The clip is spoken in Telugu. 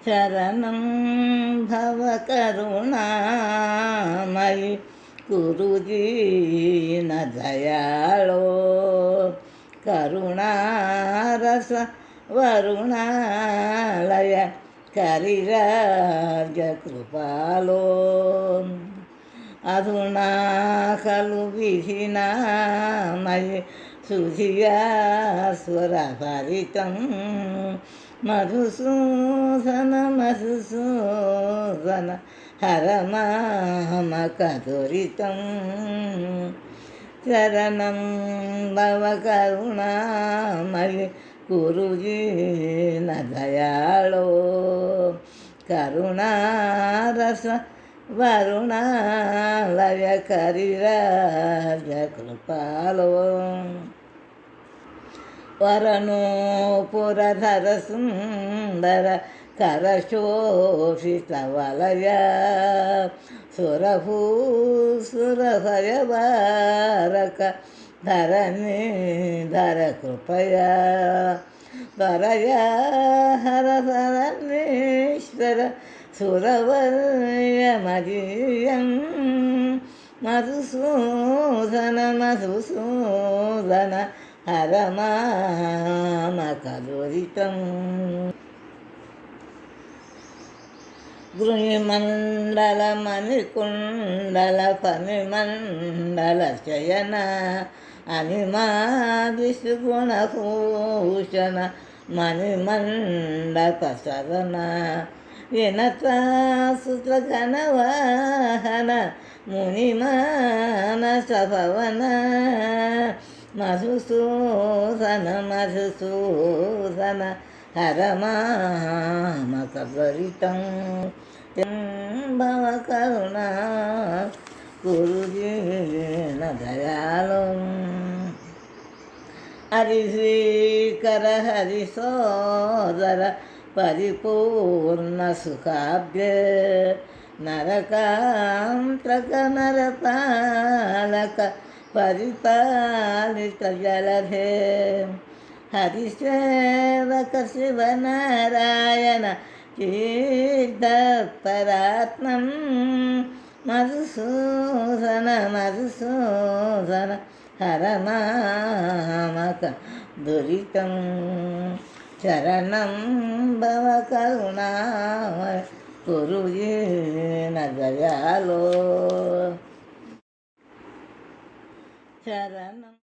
శరణం భవ కరుణామయి గురుజీన దయాళో కరుణారస వరుణాలయ కరిరాజ కృపాలో అధునా ఖలు విహినామయి సుధియాస్వరభరితం మధుసూదన మధుసూదన హరమామకదురితం శరణం భవ కరుణామయి గురుజీన దయాళో కరుణారస వరుణాలయ కరిరాజ కృపాలో వరణోపురధర సుందర కరశోభిత వలయ సురభూసురభయవారక ధరణీధర కృపయా వరయా హర ధరణీశ్వర సురవర్యమదీయం మధుసూదన మధుసూదన హరమామకదురితం గృహిమండల మణికుండల ఫణిమండల శయన అనిమాదిశుగుణభూషణ మణిమండప శరణ వినతాసుతఘనవాహన మునిమానస భవన మధుసూదన మధుసూదన హరమామకదురితం భవ కరుణా గురుజీన దయాళో హరిశ్రీకర హరిసోదర పరిపూర్ణ సుఖాభ్య నరకాంతక నరపాలక పరిపాలిత జలధే హరిసేవక శివనారాయణ కీర్తపరాత్మం మధుసూదన మధుసూదన హరమామక దురితం శరణం భవ కరుణామయ గురుజీన దయాళో శరణం